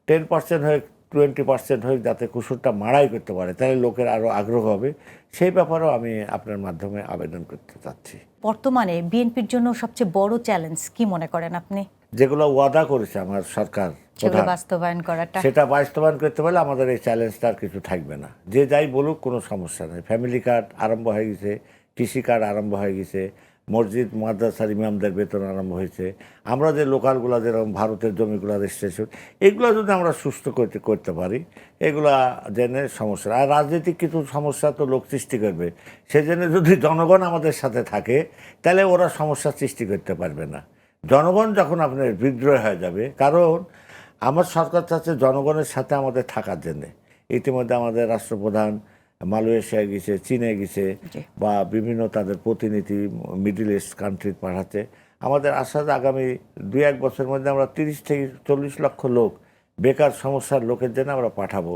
10% হয়ে 20% হয়ে যাতে কুসুরটা মাড়াই করতে পারে, তাহলে লোকের আরও আগ্রহ হবে। সেই ব্যাপারেও আমি আপনার মাধ্যমে আবেদন করতে চাচ্ছি। বর্তমানে বিএনপির জন্য সবচেয়ে বড় চ্যালেঞ্জ কি মনে করেন আপনি? যেগুলো ওয়াদা করেছে আমার সরকার সেগুলো প্রধান, বাস্তবায়ন করাটা। সেটা বাস্তবায়ন করতে পারলে আমাদের এই চ্যালেঞ্জটা আর কিছু থাকবে না। যে যাই বলুক কোনো সমস্যা নেই, ফ্যামিলি কার্ড আরম্ভ হয়ে গেছে, কৃষি কার্ড আরম্ভ হয়ে গেছে, মসজিদ মাদ্রাসার ইমামদের বেতন আরম্ভ হয়েছে, আমরা যে লোকালগুলো যেরকম ভারতের জমিগুলো রেজিস্ট্রেশন, এগুলো যদি আমরা সুস্থ করতে পারি, এগুলা জেনে সমস্যা। আর রাজনৈতিক কিছু সমস্যা তো লোক সৃষ্টি করবে, সেজন্য যদি জনগণ আমাদের সাথে থাকে তাহলে ওরা সমস্যা সৃষ্টি করতে পারবে না। জনগণ যখন আপনার বিদ্রোহ হয়ে যাবে, কারণ আমার সরকার চাচ্ছে জনগণের সাথে আমাদের থাকার জন্যে। ইতিমধ্যে আমাদের রাষ্ট্রপ্রধান মালয়েশিয়া গেছে, চীনে গেছে, জি। বা বিভিন্ন তাদের প্রতিনিধি মিডল ইস্ট কান্ট্রি পাঠাচ্ছে। আমাদের আশা যে আগামী 2-1 বছরের মধ্যে আমরা 30 থেকে 40 লক্ষ লোক, বেকার সমস্যার লোকের জন্য আমরা পাঠাবো,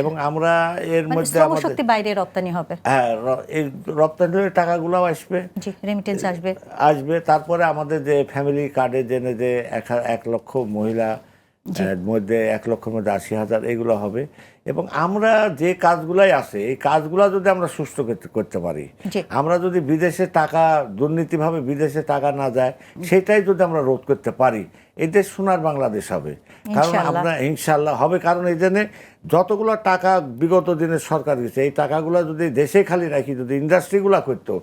এবং আমরা এর মানে মধ্যে আমাদের শ্রমশক্তি বাইরে রপ্তানি হবে। হ্যাঁ, এই রপ্তানির টাকাগুলোও আসবে, জি, রেমিটেন্স আসবে। তারপরে আমাদের যে ফ্যামিলি কার্ডে জেনে যে 1 লক্ষ মহিলা মধ্যে 1 লক্ষের মধ্যে 80,000 এগুলো হবে। এবং আমরা যে কাজগুলাই আছে, এই কাজগুলো যদি আমরা সুস্থ করতে পারি, জি। আমরা যদি বিদেশে টাকা দুর্নীতিভাবে বিদেশে টাকা না যায়, সেটাই যদি আমরা রোধ করতে পারি, এই দেশ সোনার বাংলাদেশ হবে। কারণ ইনশাআল্লাহ। আমরা ইনশাআল্লাহ হবে, কারণ এই জন্যে যতগুলো টাকা বিগত দিনের সরকার দিয়েছে, এই টাকাগুলো যদি দেশে খালি রাখি, যদি ইন্ডাস্ট্রিগুলো করতো,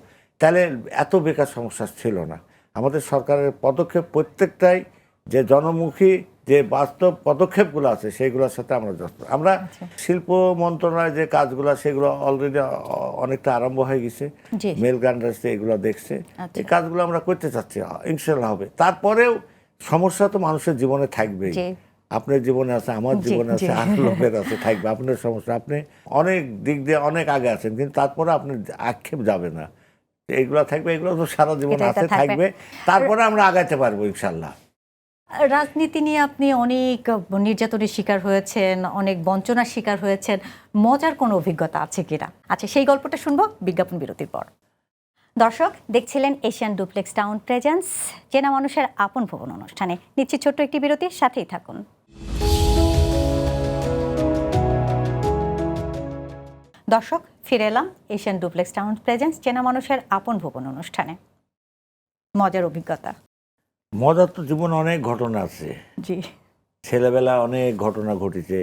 তাহলে এত বেকার সমস্যা ছিল না। আমাদের সরকারের পদক্ষেপ প্রত্যেকটাই যে জনমুখী, যে বাস্তব পদক্ষেপগুলো আছে, সেইগুলোর সাথে আমরা শিল্প মন্ত্রণালয়ের যে কাজগুলো, সেগুলো অলরেডি অনেকটা আরম্ভ হয়ে গেছে, জি। মেল গান্ডার্সে এগুলো দেখছে। আচ্ছা। এই কাজগুলো আমরা করতে চাচ্ছি, ইনশাল্লাহ হবে। তারপরেও সমস্যা তো মানুষের জীবনে থাকবেই, জি। আপনার জীবনে আছে, আমার জি, জীবনে আছে, জি। আর লোকের আছে, থাকবে। আপনার সমস্যা, আপনি অনেক দিক দিয়ে অনেক আগে আছেন, কিন্তু তারপরে আপনার আক্ষেপ যাবে না, এইগুলো থাকবে, এগুলো তো সারা জীবন এটা আছে, থাকবে। তারপরে আমরা আগাইতে পারবো ইনশাল্লাহ। রাজনীতি নিয়ে আপনি অনেক নির্যাতনের শিকার হয়েছেন, অনেক বঞ্চনার শিকার হয়েছেন, মজার কোনো অভিজ্ঞতা আছে কিনা? আচ্ছা, সেই গল্পটা শুনবো বিজ্ঞাপন বিরতির পর। দর্শক দেখছিলেন এশিয়ান ডুপ্লেক্স টাউন প্রেজেন্স চেনা মানুষের আপন ভুবন অনুষ্ঠানে। নিচ্ছি ছোট্ট একটি বিরতি, সাথেই থাকুন। দর্শক, ফিরে এলাম এশিয়ান ডুপ্লেক্স টাউন প্রেজেন্স চেনা মানুষের আপন ভুবন অনুষ্ঠানে। মজার অভিজ্ঞতা। মজার তো জীবনে অনেক ঘটনা আছে। জি ছেলেবেলা অনেক ঘটনা ঘটেছে।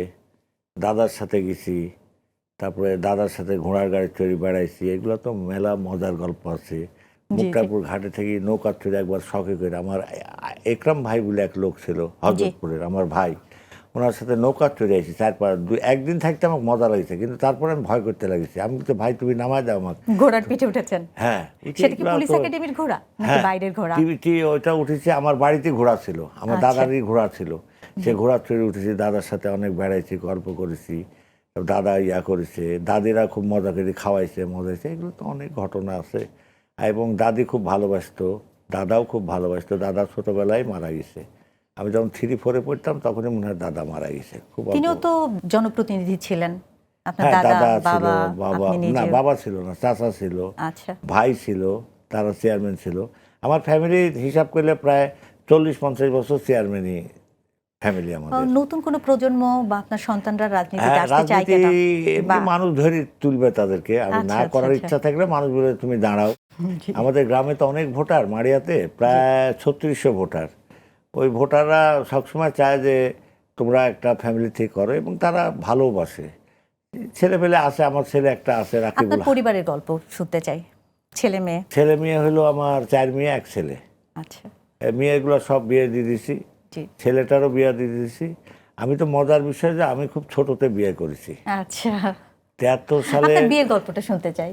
দাদার সাথে গেছি, তারপরে দাদার সাথে ঘোড়ার গাড়ি চড়ে বেড়াইছি। এগুলো তো মেলা মজার গল্প আছে। জি মুক্তারপুর ঘাটে থেকে নৌকা চড়ে একবার শখে করে আমার একরাম ভাই বলে এক লোক ছিল হজরতপুরের, আমার ভাই, ওনার সাথে নৌকা চড়ে আসি 4-5 একদিন থাকতে আমাকে মজা লাগছে, কিন্তু তারপরে আমি ভয় করতে লাগেছি। আমি তো ভাই তুমি নামায় দাও আমাকে। ঘোড়ার পিঠে উঠেছেন? হ্যাঁ, সেটা কি পুলিশ একাডেমির ঘোড়া নাকি বাইরের ঘোড়া? টিভিটি ওইটা উঠেছে, আমার বাড়িতে ঘোড়া ছিল, আমার দাদারই ঘোড়া ছিল। সে ঘোড়া চড়ে উঠেছি, দাদার সাথে অনেক বেড়াইছি, গল্প করেছি, দাদা ইয়া করেছে, দাদিরা খুব মজা করে খাওয়াইছে, মজা হয়েছে। এগুলো তো অনেক ঘটনা আছে। এবং দাদি খুব ভালোবাসতো, দাদাও খুব ভালোবাসতো। দাদা ছোটবেলায় মারা গেছে, আমি যখন 3-4-এ পড়তাম তখনই মনে হয় দাদা মারা গেছে। খুব তিনিও তো জনপ্রতিনিধি ছিলেন, আপনার হ্যাঁ, দাদা দাদা ছিল, বাবা, বাবা আপনি না, নিজে? বাবা ছিল না, চাচা ছিল, আচ্ছা, ভাই ছিল, তারা চেয়ারম্যান ছিল। আমার ফ্যামিলির হিসাব করলে প্রায় 40-50 বছর চেয়ারম্যানই ফ্যামিলি আমাদের। নতুন কোন প্রজন্ম বা আপনার সন্তানরা রাজনীতিতে হ্যাঁ, আসতে চায় রাজনীতি কিনা? এমনি মানুষ ধরে তুলবে তাদেরকে। আমি আচ্ছা, না আচ্ছা, করার আচ্ছা। ইচ্ছা থাকলে মানুষ বলে তুমি দাঁড়াও। জি। আমাদের গ্রামে তো অনেক ভোটার, মাড়িয়াতে প্রায় 3600 ভোটার। ওই ভোটাররা সবসময় চায় যে তোমরা একটা ফ্যামিলি থেকে করো, এবং তারা ভালোবাসে। ছেলে পেলে আছে, আমার ছেলে একটা আছে, আপনার রাকিবুল। পরিবারের গল্প শুনতে চাই, ছেলে মেয়ে। ছেলে মেয়ে হলো আমার 4 মেয়ে 1 ছেলে। আচ্ছা, মেয়েগুলো সব বিয়ে দিয়ে দিয়েছি, জি, ছেলেটারও বিয়ে দিয়ে দিয়েছি। আমি তো মজার বিষয় যে আমি খুব ছোটতে বিয়ে করেছি, আচ্ছা। 73 সালে। আপনার বিয়ের গল্পটা শুনতে চাই।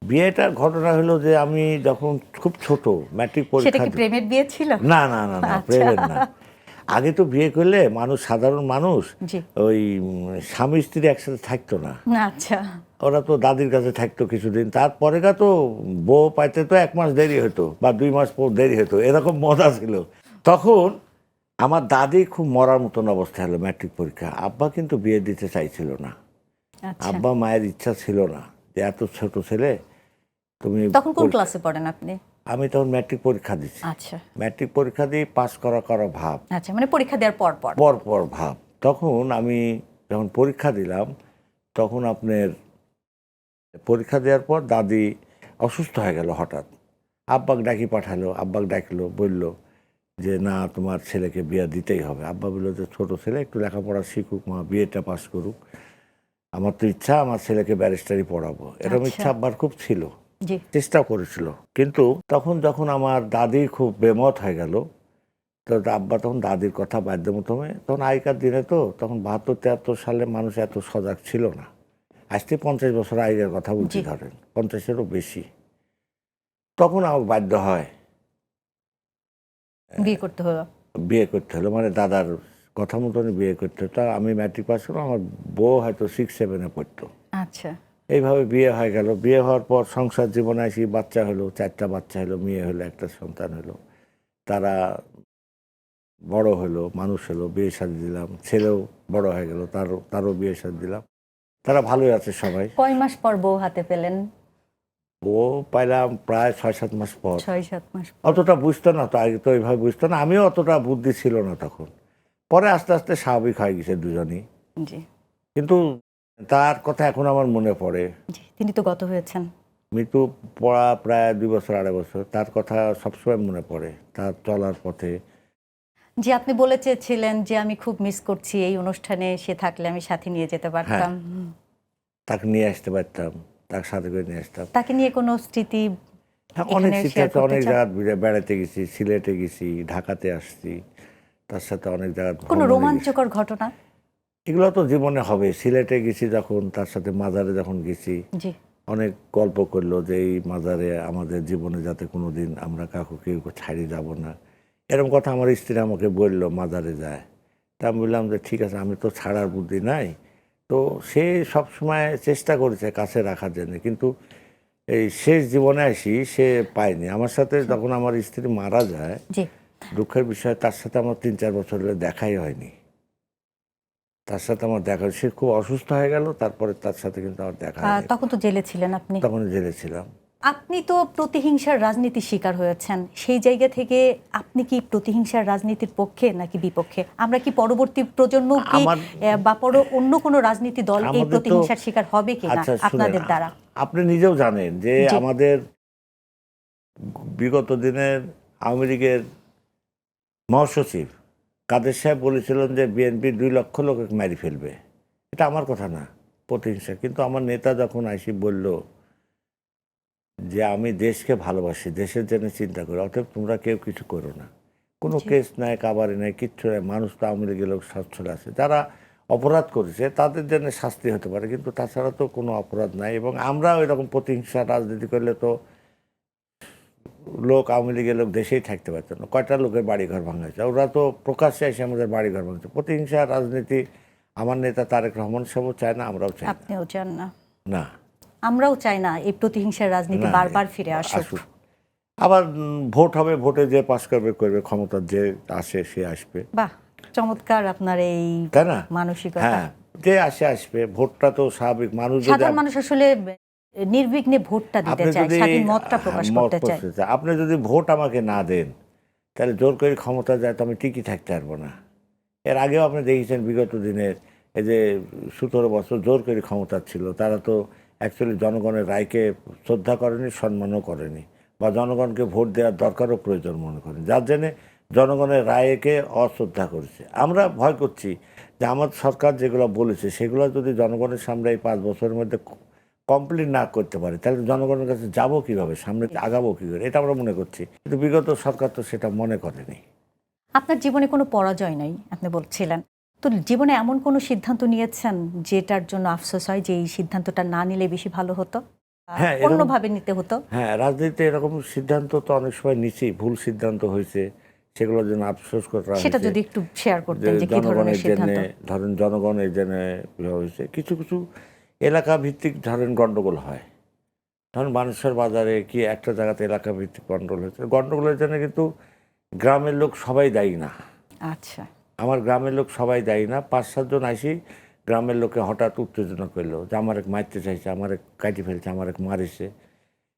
বিয়েটার ঘটনা হলো যে আমি যখন খুব ছোট, ম্যাট্রিক সেটা পরীক্ষা কি প্রেমের বিয়ে ছিল? না না না না, আচ্ছা। প্রেমের না। আগে তো বিয়ে করলে মানুষ, সাধারণ মানুষ, জি, ওই স্বামী স্ত্রী একসাথে থাকতো না। আচ্ছা, ওরা তো দাদির কাছে থাকতো কিছুদিন, তারপরে তো বউ পাইতে তো 1 মাস দেরি হতো বা 2 মাস পর দেরি হতো, এরকম মজা ছিল তখন। আমার দাদি খুব মরার মতন অবস্থা হলো ম্যাট্রিক পরীক্ষা। আব্বা কিন্তু বিয়ে দিতে চাইছিল না। আচ্ছা। আব্বা মায়ের ইচ্ছা ছিল না যে এত ছোট ছেলে তুমি। তখন কোন ক্লাসে পড়েন আপনি? আমি তখন ম্যাট্রিক পরীক্ষা দিচ্ছি। আচ্ছা, ম্যাট্রিক পরীক্ষা দিয়ে পাস করা ভাব, আচ্ছা, মানে পরীক্ষা দেওয়ার পর পর? পর পর ভাব। তখন আমি যখন পরীক্ষা দিলাম, তখন আপনার পরীক্ষা দেওয়ার পর দাদি অসুস্থ হয়ে গেল হঠাৎ। আব্বাকে ডাকি পাঠালো, আব্বাকে ডাকলো, বলল যে না, তোমার ছেলেকে বিয়ে দিতেই হবে। আব্বা বললো যে ছোট ছেলে, একটু লেখাপড়া শিখুক, মা বিয়েটা পাস করুক। আমার তো ইচ্ছা আমার ছেলেকে ব্যারিস্টারি পড়াবো, এরকম আচ্ছা। ইচ্ছা আব্বার খুব ছিল, জি, চেষ্টা করেছিল। কিন্তু তখন যখন আমার দাদি খুব বেমত হয়ে গেল, তো আব্বা তখন দাদির কথা বাধ্যমতমে, তখন আগেকার দিনে তো তখন 72-73 সালে মানুষ এত সজাগ ছিল না। আজ থেকে 50 বছর আগের কথা বলছি, জি। ধরেন 50-এরও বেশি। তখন আমার বাধ্য হয় বিয়ে করতে হলো। বিয়ে করতে হলো, মানে দাদার কথা মতনই বিয়ে করতে হতো। আমি ম্যাট্রিক পাস করলাম, আমার বউ হয়তো 6-7-এ পড়তো। আচ্ছা, এইভাবে বিয়ে হয়ে গেল। বিয়ে হওয়ার পর সংসার জীবনে আসি, বাচ্চা হলো, 4টা বাচ্চা হলো, মেয়ে হলো, একটা সন্তান হলো। তারা বড় হলো, মানুষ হলো, বিয়ে শাদী দিলাম। ছেলেও বড় হয়ে গেল, তারও বিয়ে শাদী দিলাম। তারা ভালোই আছে সবাই। কয় মাস পর বউ হাতে পেলেন? বউ পাইলাম প্রায় 6-7 মাস পর। 6-7 মাস। অতটা বুঝতো না তো, আগে তো এইভাবে বুঝতো না, আমিও অতটা বুদ্ধি ছিল না তখন। পরে আস্তে আস্তে স্বাভাবিক হয়ে গেছে দুজনই। জি, কিন্তু তার কথা এখন আমার মনে পড়ে। জি, তিনি তো গত হয়েছেন। মৃত্যু পড়া প্রায় 2 বছর 2.5 বছর, তার কথা সবসময় মনে পড়ে, তার চলার পথে। জি, আপনি বলে চেয়েছিলেন যে আমি খুব মিস করছি, এই অনুষ্ঠানে সে থাকলে আমি সাথে নিয়ে যেতে পারতাম। তাকে নিয়ে আসতে পারতাম, তার সাথে করে নিয়ে আসতাম। তাকে নিয়ে কোনো স্মৃতি হ্যাঁ, অনেক এখানে স্মৃতি শেয়ার আছে, করতে অনেক চান? জায়গা বেড়াতে গেছি, সিলেটে গেছি, ঢাকাতে আসছি, তার সাথে অনেক জায়গা কোনো ভ্রমণে গেছি। রোমাঞ্চকর ঘটনা? এগুলো তো জীবনে হবে। সিলেটে গেছি যখন, তার সাথে মাজারে যখন গেছি, জি, অনেক গল্প করলো যে এই মাজারে আমাদের জীবনে যাতে কোনো দিন আমরা কাউকে কেউ ছাড়িয়ে যাব না, এরকম কথা আমার স্ত্রী আমাকে বললো মাজারে যায়। তা আমি বললাম যে ঠিক আছে, আমি তো ছাড়ার বুদ্ধি নাই। তো সে সবসময় চেষ্টা করেছে কাছে রাখার জন্য, কিন্তু এই শেষ জীবনে আসি সে পায়নি। আমার সাথে যখন আমার স্ত্রী মারা যায়, জি। দুঃখের বিষয়, তার সাথে আমার 3-4 বছর হলে দেখাই হয়নি। তার সাথে আমার দেখা, সে খুব অসুস্থ হয়ে গেল, তারপরে তার সাথে কিন্তু আমার দেখা হয়নি। তখন তো জেলে ছিলেন আপনি। তখন জেলে ছিলাম। আপনি তো প্রতিহিংসার রাজনীতির শিকার হয়েছেন, সেই জায়গা থেকে আপনি কি প্রতিহিংসার রাজনীতির পক্ষে নাকি বিপক্ষে? আমরা কি পরবর্তী প্রজন্ম কি আমার বা অন্য কোনো রাজনীতি দল এই আমাদের তো প্রতিহিংসার শিকার হবে কিনা আচ্ছা শুনেন, আপনাদের দ্বারা? আপনি নিজেও জানেন যে জি। আমাদের বিগত দিনের আওয়ামী লীগের মহাসচিব কাদের সাহেব বলেছিলেন যে বিএনপি 2 লক্ষ লোক মারি ফেলবে। এটা আমার কথা না, প্রতিহিংসা। কিন্তু আমার নেতা যখন আইসি বলল যে আমি দেশকে ভালোবাসি, দেশের জন্য চিন্তা করি, অতএব তোমরা কেউ কিছু করো না, কোনো জি। কেস নাই, কাবারি নাই, কিচ্ছু নাই, মানুষ তো আওয়ামী লীগের লোক সচ্ছল আছে, যারা অপরাধ করেছে তাদের জন্য শাস্তি হতে পারে, কিন্তু তাছাড়া তো কোনো অপরাধ নাই। এবং আমরা ওই রকম প্রতিহিংসা রাজনীতি করলে তো লোক, আওয়ামী লীগের লোক দেশেই থাকতে পারতো না। কয়টা লোকের বাড়িঘর ভাঙাচ্ছে, ওরা তো প্রকাশ্যে এসে আমাদের বাড়িঘর ভাঙছে। প্রতিহিংসা রাজনীতি আমার নেতা তারেক রহমান সাহেবও চায় না, আমরাও চাই না। আপনিও চান না, না, আমরাও চাই না এই প্রতিহিংসার রাজনীতি না, বারবার ফিরে আসুক। আবার ভোট হবে, ভোটে যে পাস করবে করবে, ক্ষমতার যে আসে সে আসবে। বাহ, চমৎকার আপনার এই তাই না? মানসিকতা। হ্যাঁ, যে আসবে, ভোটটা তো স্বাভাবিক। মানুষ যদি সাধারণ মানুষ আসলে নির্বিঘ্নে ভোটটা দিতে আপনি চায়, যদি স্বাধীন মতটা প্রকাশ মত করতে চায়। প্রকাশ চায়, আপনি যদি ভোট আমাকে না দেন তাহলে জোর করে ক্ষমতা যায় তো আমি টিকে থাকতে পারবো না। এর আগেও আপনি দেখেছেন বিগত দিনের এই যে 17 বছর জোর করে ক্ষমতা ছিল, তারা তো অ্যাকচুয়ালি জনগণের রায়কে শ্রদ্ধা করেনি, সম্মানও করেনি, বা জনগণকে ভোট দেওয়ার দরকারও প্রয়োজন মনে করেন, যার জন্যে জনগণের রায়কে অশ্রদ্ধা করেছে। আমরা ভয় করছি যে আমার সরকার যেগুলো বলেছে সেগুলো যদি জনগণের সামনে এই 5 বছরের মধ্যে কমপ্লিট না করতে পারে তাহলে জনগণের কাছে যাবো কীভাবে, সামনে আগাবো কী করে, এটা আমরা মনে করছি। কিন্তু বিগত সরকার তো সেটা মনে করেনি। আপনার জীবনে কোনো পরাজয় নাই আপনি বলছিলেন, তো জীবনে এমন কোনো সিদ্ধান্ত নিয়েছেন যেটার জন্য আফসোস হয় যে এই সিদ্ধান্তটা না নিলে বেশি ভালো হতো, হ্যাঁ, এরকম অন্যভাবে নিতে হতো? হ্যাঁ, রাজনীতিতে এরকম সিদ্ধান্ত তো অনেক সময় নিচ্ছি, ভুল সিদ্ধান্ত হয়েছে, সেগুলোর জন্য আফসোস করা সেটা হয়েছে। যদি একটু শেয়ার যে করতেন যে কি ধরনের জনগণের জন্য, সিদ্ধান্ত? ধরেন জনগণের জন্য হয়েছে কিছু কিছু এলাকা ভিত্তিক ধরেন গন্ডগোল হয়, ধরেন মানুষের বাজারে কি একটা জায়গাতে এলাকা ভিত্তিক গন্ডগোল হয়েছে, গন্ডগোলের জন্য কিন্তু গ্রামের লোক সবাই দায়ী না। আচ্ছা, আমার গ্রামের লোক সবাই দায়ী না। 5-7 জন আইসি গ্রামের লোকে হঠাৎ উত্তেজনা করলো যে আমার এক মারতে চাইছে, আমার এক কাটি ফেলছে, আমার এক মারিছে।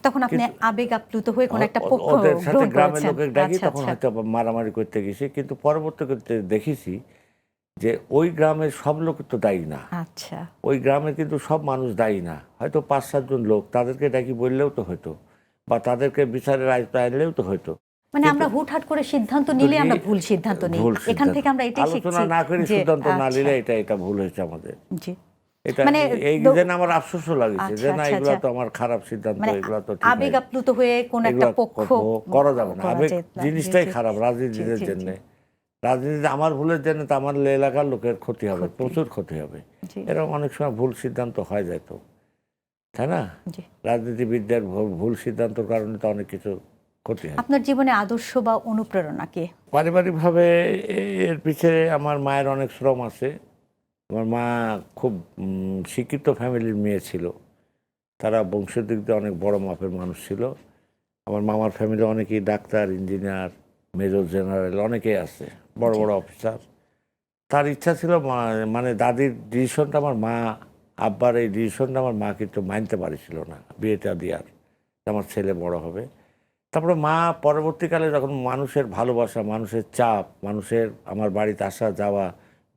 তখন আপনি আবেগ আপ্লুত হয়ে কোন একটা পক্ষ ওদের সাথে গ্রহণ গ্রামের করেছেন। লোকের ডাকি, আচ্ছা, তখন আচ্ছা, হয়তো মারামারি করতে গেছি, কিন্তু পরবর্তীতে দেখেছি যে ওই গ্রামের সব লোক তো দায়ী না। আচ্ছা, ওই গ্রামের কিন্তু সব মানুষ দায়ী না, হয়তো 5-7 জন লোক, তাদেরকে ডাকি বললেও তো হতো, বা তাদেরকে বিচারের আয়ত্তে আনলেও তো হতো। মানে আমরা হুটহাট করে সিদ্ধান্ত নিলে আমরা ভুল সিদ্ধান্ত নিই, ভুল এখান সিদ্ধান্ত। থেকে আমরা এটাই শিখছি আলোচনা না করে যে সিদ্ধান্ত না আচ্ছা, নিলে এটা ভুল হয়েছে আমাদের। জি, এটা মানে এই যেন আমার আফসোসও লাগছে যে আচ্ছা, না, আচ্ছা, এগুলো আচ্ছা, তো আমার খারাপ সিদ্ধান্ত, মানে এগুলো তো ঠিক আবেগ হয়, আপ্লুত হয়ে কোন একটা এগুলো পক্ষ করা যাবে না। করা আবেগ যেত না। জিনিসটাই জি, জি, খারাপ রাজনীতির জি, জি, জন্য। রাজনীতিতে আমার ভুলের জন্য তো আমার এলাকার লোকের ক্ষতি হবে, প্রচুর ক্ষতি হবে। জি, এরকম অনেক সময় ভুল সিদ্ধান্ত হয়ে যেত, তাই না? জি। রাজনীতিবিদদের ভুল সিদ্ধান্তের কারণে তো অনেক কিছু ক্ষতি হয়। আপনার জীবনে আদর্শ বা অনুপ্রেরণা কে? পারিবারিকভাবে এর পিছনে আমার মায়ের অনেক শ্রম আছে। আমার মা খুব শিক্ষিত ফ্যামিলির মেয়ে ছিল, তারা বংশের দিক দিয়ে অনেক বড় মাপের মানুষ ছিল। আমার মামার ফ্যামিলি অনেকেই ডাক্তার, ইঞ্জিনিয়ার, মেজর জেনারেল অনেকেই আছে, বড় জি। বড় অফিসার। তার ইচ্ছা ছিল মানে দাদির ডিসিশনটা, আমার মা আব্বার এই ডিসিশনটা আমার মা কিন্তু মানতে পারছিল না, বিয়েটা দেওয়ার, আমার ছেলে বড় হবে। তারপরে মা পরবর্তীকালে যখন মানুষের ভালোবাসা, মানুষের চাপ, মানুষের আমার বাড়িতে আসা যাওয়া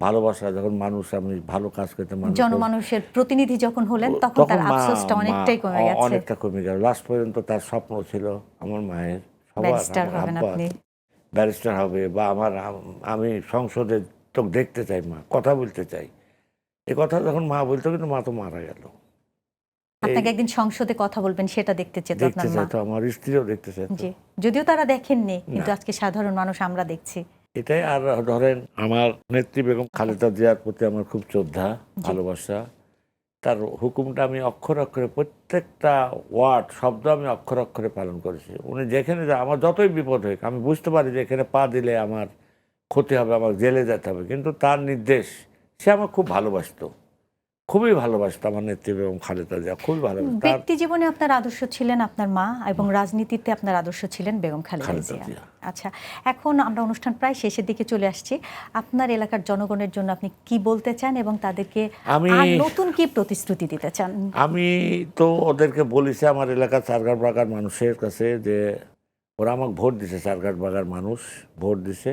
ভালোবাসা, যখন মানুষ, আমি ভালো কাজ করতে মানুষ, জনমানুষের প্রতিনিধি যখন হলেন তখন তার মা আফসোসটা অনেকটাই কমে গেছে। অনেকটা কমে গেল। লাস্ট পর্যন্ত তার স্বপ্ন ছিল আমার মায়ের, সবার, ব্যারিস্টার আমার হবেন আব্বার আপনি। ব্যারিস্টার হবে, বা আমি সংসদে তো দেখতে চাই, মা কথা বলতে চাই। এ কথা যখন মা বলতো, কিন্তু মা তো মারা গেল। আপনাকে একদিন সংসদে কথা বলবেন সেটা দেখতে চেত দেখতে আপনার মা। চাইতো, আমার স্ত্রীও দেখতে চাইতো। জি, যদিও তারা দেখেননি, কিন্তু আজকে সাধারণ মানুষ আমরা দেখছি। এটাই। আর ধরেন আমার নেত্রী বেগম খালেদা জিয়ার প্রতি আমার খুব শ্রদ্ধা, ভালোবাসা। তার হুকুমটা আমি অক্ষরে অক্ষরে, প্রত্যেকটা ওয়ার্ড শব্দ আমি অক্ষরে অক্ষরে পালন করেছি। উনি যেখানে আমার যতই বিপদ হোক, আমি বুঝতে পারি যে এখানে পা দিলে আমার ক্ষতি হবে, আমার জেলে যেতে হবে, কিন্তু তার নির্দেশ, সে আমার খুব ভালোবাসতো। খুবই ভালোবাসতো আমার নেত্রী বেগম খালেদা জিয়া, খুবই ভালোবাসতো। ব্যক্তি জীবনে আপনার আদর্শ ছিলেন আপনার মা এবং রাজনীতিতে আপনার আদর্শ ছিলেন বেগম খালেদা খালেদা জিয়া। জিয়া। আচ্ছা, এখন আমরা অনুষ্ঠান প্রায় শেষের দিকে চলে আসছি। আপনার এলাকার জনগণের জন্য আপনি কি বলতে চান এবং তাদেরকে আর নতুন কি প্রতিশ্রুতি দিতে চান? আমি তো ওদেরকে বলেছি আমার এলাকার চারঘাট বাগার মানুষের কাছে যে ওরা আমাকে ভোট দিছে, চারঘাট বাগার মানুষ ভোট দিছে,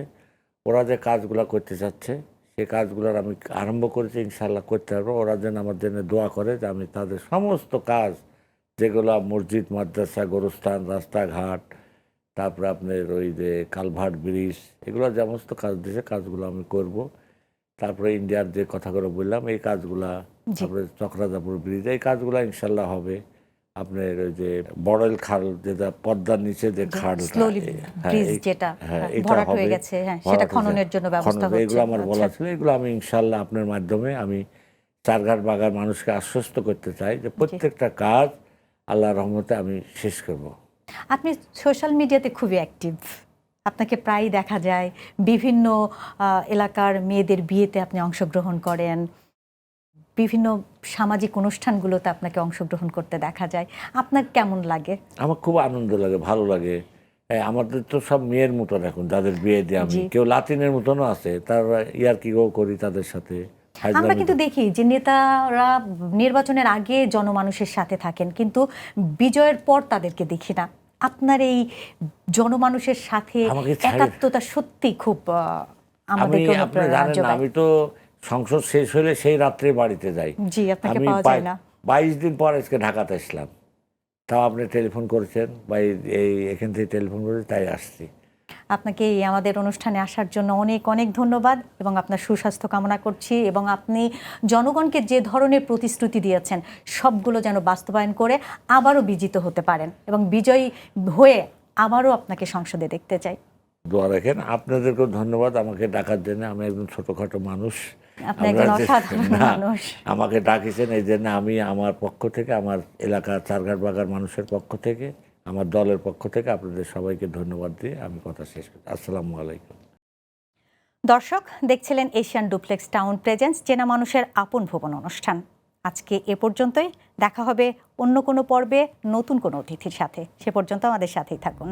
ওরা যে কাজগুলো করতে চাচ্ছে সেই কাজগুলোর আমি আরম্ভ করেছি, ইনশাল্লাহ করতে পারবো। ওরা যেন আমার জন্য দোয়া করে যে আমি তাদের সমস্ত কাজ যেগুলো মসজিদ, মাদ্রাসা, গোরস্থান, রাস্তাঘাট, তারপরে আপনার ওই যে কালভার্ট, ব্রিজ, এগুলো সমস্ত কাজ দিয়েছে, কাজগুলো আমি করব। তারপরে ইন্ডিয়ার যে কথাগুলো বললাম এই কাজগুলা, তারপরে চক্রাজাপুর ব্রিজ, এই কাজগুলো ইনশাল্লাহ হবে। আপনার ওই যে বড়েল খাল, যেটা পদ্মার নিচে যে খালটা, ভরাট হয়ে গেছে, সেটা খননের জন্য ব্যবস্থা হচ্ছে, এগুলো আমার বলা ছিল। এগুলো আমি ইনশাল্লাহ আপনার মাধ্যমে আমি চারঘাট বাগার মানুষকে আশ্বস্ত করতে চাই যে প্রত্যেকটা কাজ আল্লাহর রহমতে আমি শেষ করব। আপনি সোশ্যাল মিডিয়াতে খুবই অ্যাক্টিভ, আপনাকে প্রায়ই দেখা যায়। বিভিন্ন এলাকার মেয়েদের বিয়েতে আপনি অংশগ্রহণ করেন, বিভিন্ন সামাজিক অনুষ্ঠানগুলোতে আপনাকে অংশগ্রহণ করতে দেখা যায়। আপনার কেমন লাগে? আমার খুব আনন্দ লাগে, ভালো লাগে। আমাদের তো সব মেয়ের মতন এখন যাদের বিয়ে দিয়ে আমি, কেউ লাতিনের মতনও আছে, তারা ইয়ার্কিও করি তাদের সাথে। আমরা কিন্তু দেখি যে নেতারা নির্বাচনের আগে জনমানুষের সাথে থাকেন, কিন্তু বিজয়ের পর তাদেরকে দেখি না। আপনার এই জনমানুষের সাথে একাত্মতা সত্যি খুব আমাদেরকে অনুপ্রেরণা যোগায়। আমি তো সংসদ শেষ হলে সেই রাত্রে বাড়িতে যাই। জি, আপনাকে পাওয়া যায় না। 22 দিন পর আজকে ঢাকাতে আসলাম, তাও আপনি টেলিফোন করেছেন বা এখান থেকে টেলিফোন করেছেন, তাই আসছি। আপনাকে এই আমাদের অনুষ্ঠানে আসার জন্য অনেক অনেক ধন্যবাদ এবং আপনার সুস্বাস্থ্য কামনা করছি। এবং আপনি জনগণকে যে ধরনের প্রতিশ্রুতি দিয়েছেন সবগুলো যেন বাস্তবায়ন করে আবারও বিজিত হতে পারেন এবং বিজয়ী হয়ে আবারও আপনাকে সংসদে দেখতে চাই। দোয়া রাখেন। আপনাদেরকেও ধন্যবাদ আমাকে ডাকার জন্য। আমি একজন ছোটখাটো মানুষ, আপনি একজন অসাধারণ মানুষ। আমাকে ডাকিছেন এই জন্য আমি আমার পক্ষ থেকে, আমার এলাকার চারঘাট বাগার মানুষের পক্ষ থেকে, আমার দলের পক্ষ থেকে আপনাদের সবাইকে ধন্যবাদ দিয়ে আমি কথা শেষ করি। আসসালামু আলাইকুম। দর্শক দেখছিলেন এশিয়ান ডুপ্লেক্স টাউন প্রেজেন্স চেনা মানুষের আপন ভুবন অনুষ্ঠান। আজকে এ পর্যন্তই। দেখা হবে অন্য কোনো পর্বে নতুন কোনো অতিথির সাথে। সে পর্যন্ত আমাদের সাথেই থাকুন।